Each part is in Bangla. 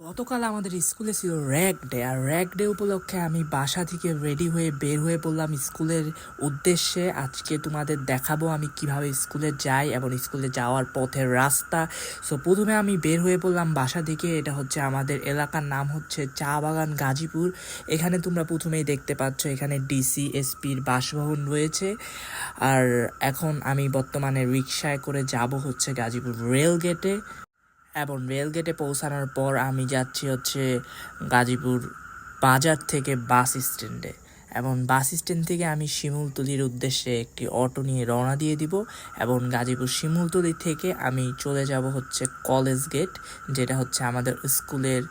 গতকাল আমাদের স্কুলে ছিল র্যাগ ডে, আর র্যাগ ডে উপলক্ষে আমি বাসা থেকে রেডি হয়ে বের হয়ে পড়লাম স্কুলের উদ্দেশ্যে। আজকে তোমাদের দেখাবো আমি কিভাবে স্কুলে যাই এবং স্কুলে যাওয়ার পথের রাস্তা। সো প্রথমে আমি বের হয়ে পড়লাম বাসা থেকে। এটা হচ্ছে আমাদের এলাকার নাম হচ্ছে চা বাগান গাজীপুর। এখানে তোমরা প্রথমেই দেখতে পাচ্ছ এখানে ডিসি এসপির বাসভবন রয়েছে। আর এখন আমি বর্তমানে রিকশায় করে যাব হচ্ছে গাজীপুর রেল গেটে, এবং রেল গেটে পৌঁছানোর পর আমি যাচ্ছি হচ্ছে গাজীপুর বাজার থেকে বাস স্ট্যান্ডে, এবং বাস স্ট্যান্ড থেকে আমি শিমুলতলির উদ্দেশ্যে একটি অটো নিয়ে রওনা দিয়ে দিব। এবং গাজীপুর শিমুলতলি থেকে আমি চলে যাব হচ্ছে কলেজ গেট, যেটা হচ্ছে আমাদের স্কুলের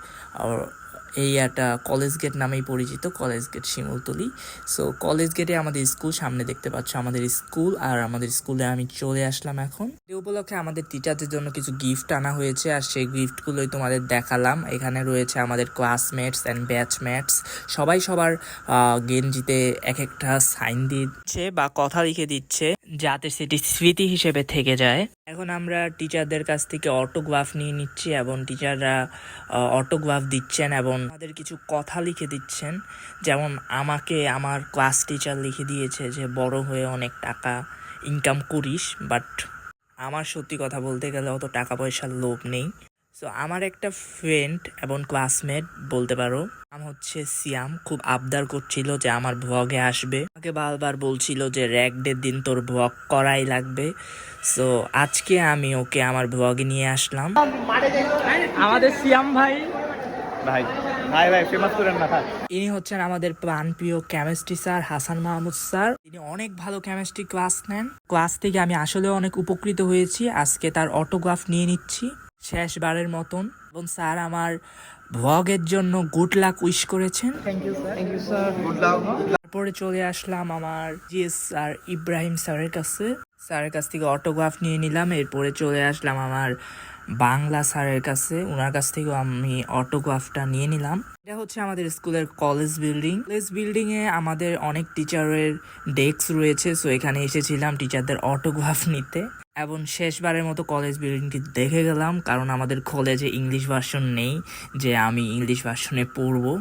এইটা কলেজ গেট নামেই পরিচিত, college gate Shimultali. So college গেটে আমাদের স্কুল, সামনে দেখতে পাচ্ছ আমাদের স্কুল, আর আমাদের স্কুলে আমি চলে আসলাম। এখন এই উপলক্ষে আমাদের টিচারদের জন্য কিছু গিফট আনা হয়েছে, আর সেই গিফটগুলোই তোমাদের দেখালাম। এখানে রয়েছে আমাদের ক্লাসমেটস অ্যান্ড ব্যাচমেটস, সবাই সবার গেঞ্জিতে এক একটা সাইন দিচ্ছে বা কথা লিখে দিচ্ছে, যাতে সেটি স্মৃতি হিসেবে থেকে যায়। এখন আমরা টিচারদের কাছ থেকে অটোগ্রাফ নিয়ে নিচ্ছি, এবং টিচাররা অটোগ্রাফ দিচ্ছেন এবং আমাদের কিছু কথা লিখে দিচ্ছেন। যেমন আমাকে আমার ক্লাস টিচার লিখে দিয়েছে যে বড় হয়ে অনেক টাকা ইনকাম করিস, বাট আমার সত্যি কথা বলতে গেলে অত টাকা পয়সার লোভ নেই। সো আমার একটা ফ্রেন্ড এবং ক্লাসমেট বলতে পারো, নাম হচ্ছে সিয়াম, খুব আবদার করছিল যে আমার ভ্লগে আসবে। আমাকে বারবার বলছিল যে র্যাগ ডের দিন তোর ভ্লগ করাই লাগবে। সো আজকে আমি ওকে আমার ভ্লগে নিয়ে আসলাম। আমাদের সিয়াম ভাই ভাই ভাই ভাই ফেমাস করেন না। ইনি হচ্ছেন আমাদের প্রাণপ্রিয় chemistry sir Hasan Mahmud sir. তিনি অনেক ভালো কেমিস্ট্রি ক্লাস নেন। ক্লাস থেকে আমি আসলে অনেক উপকৃত হয়েছি। আজকে তার অটোগ্রাফ নিয়ে নিচ্ছি শেষবারের মতন, এবং স্যার আমার ভ্লগের জন্য গুড লাক উইশ করেছেন। Thank you sir, thank you sir, good luck. তারপরে চলে আসলাম আমার জিএস স্যার ইব্রাহিম স্যারের কাছে। স্যারের কাছ থেকে অটোগ্রাফ নিয়ে নিলাম। এরপরে চলে আসলাম আমার বাংলা স্যারের কাছে, ওনার কাছ থেকেও আমি অটোগ্রাফটা নিয়ে নিলাম। এটা হচ্ছে আমাদের স্কুলের কলেজ বিল্ডিং। কলেজ বিল্ডিং এ আমাদের অনেক টিচারের ডেস্ক রয়েছে। সো এখানে এসেছিলাম টিচারদের অটোগ্রাফ নিতে, এবং শেষবারের মতো কলেজ বিল্ডিংটি দেখে গেলাম, কারণ আমাদের কলেজে ইংলিশ ভার্সন নেই যে আমি ইংলিশ ভার্সনে পড়বো।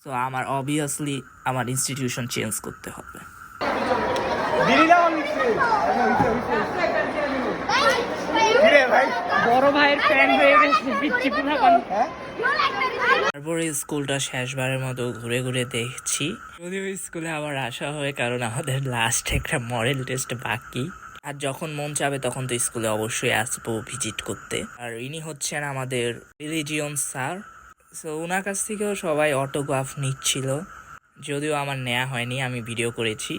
সো আমার অবভিয়াসলি আমার ইনস্টিটিউশন চেঞ্জ করতে হবে। বড় ভাইয়ের ফ্যান হয়ে গেছে পিচ্চি পুনা কোন। তারপরে স্কুলটা শেষবারের মতো ঘুরে ঘুরে দেখছি। যদিও স্কুলে আবার আসা হয়, কারণ আমাদের লাস্ট একটা মডেল টেস্ট বাকি। আর যখন মন চাবে তখন তো স্কুলে অবশ্যই আসবো ভিজিট করতে। আর ইনি হচ্ছেন আমাদের রিলিজিয়ন স্যার। সো ওনার কাছ থেকেও সবাই অটোগ্রাফ নিচ্ছিল, যদিও আমার নেওয়া হয়নি, আমি ভিডিও করেছি।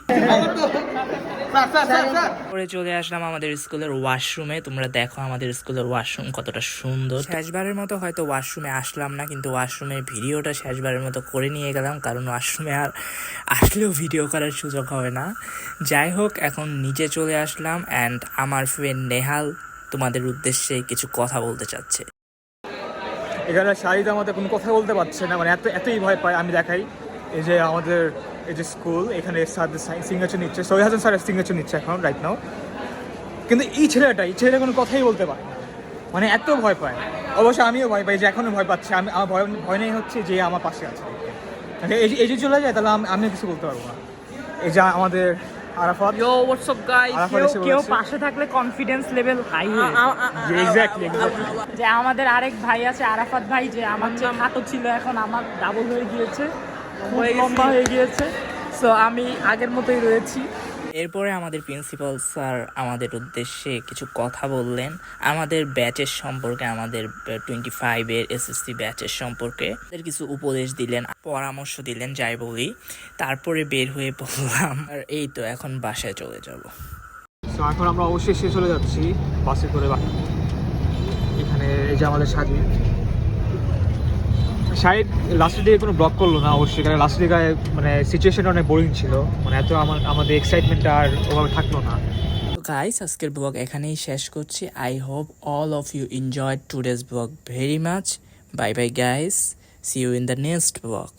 পরে চলে আসলাম আমাদের স্কুলের ওয়াশরুমে। তোমরা দেখো আমাদের স্কুলের ওয়াশরুম কতটা সুন্দর। শেষবারের মতো হয়তো ওয়াশরুমে আসলাম না, কিন্তু ওয়াশরুমের ভিডিওটা শেষবারের মতো করে নিয়ে গেলাম, কারণ ওয়াশরুমে আর আসলেও ভিডিও করার সুযোগ হবে না। যাই হোক, এখন নিচে চলে আসলাম, অ্যান্ড আমার ফ্রেন্ড নেহাল তোমাদের উদ্দেশ্যে কিছু কথা বলতে চাচ্ছে। এখানে শাহিদ আমাদের কোনো কথা বলতে পারছে না, মানে এতই ভয় পায়। আমি দেখাই, এই যে আমাদের এই যে স্কুল, এখানে স্যারদের সিগনেচার নিচ্ছে, সৈয়দ হাসান স্যারের সিগনেচার নিচ্ছে এখন রাইট নাও। কিন্তু এই ছেলেটা কোনো কথাই বলতে পারে, মানে এত ভয় পায়। অবশ্য আমিও ভয় পাই, যে এখনও ভয় পাচ্ছি। আমার ভয় নেই হচ্ছে যে আমার পাশে আছে। এই যে চলে যায় তাহলে আমিও কিছু বলতে পারবো না। এই যে আমাদের Arafat, Yo, what's up guys? কেউ পাশে থাকলে কনফিডেন্স লেভেল হাই হয়। এক্স্যাক্টলি যে আমাদের আরেক ভাই আছে আরাফাত ভাই, যে আমার যে খাটো ছিল এখন আমার ডাবল হয়ে গিয়েছে, লম্বা হয়ে গিয়েছে। সো আমি আগের মতোই রয়েছি। এরপরে আমাদের প্রিন্সিপাল স্যার আমাদের উদ্দেশ্যে কিছু কথা বললেন, আমাদের ব্যাচের সম্পর্কে, আমাদের 25-এর এসএসসি ব্যাচের সম্পর্কে তাদের কিছু উপদেশ দিলেন, পরামর্শ দিলেন, যাই বলি। তারপরে বের হয়ে পড়লাম, আর এই তো এখন বাসায় চলে যাব। তো এখন আমরা অবশ্যই শেষ চলে যাচ্ছি বাসে করে। এখানে এই যে আমাদের শাহিদ লাস্টের দিকে কোনো ব্লগ করলো না অবশ্যই, কারণ লাস্টের দিকে মানে সিচুয়েশনটা অনেক বোরিং ছিল, মানে এত আমাদের এক্সাইটমেন্টটা আর ওভাবে থাকলো না। গাইস, আজকের ব্লগ এখানেই শেষ করছি। I hope all of you enjoyed today's vlog very much. Bye bye guys, see you in the next vlog.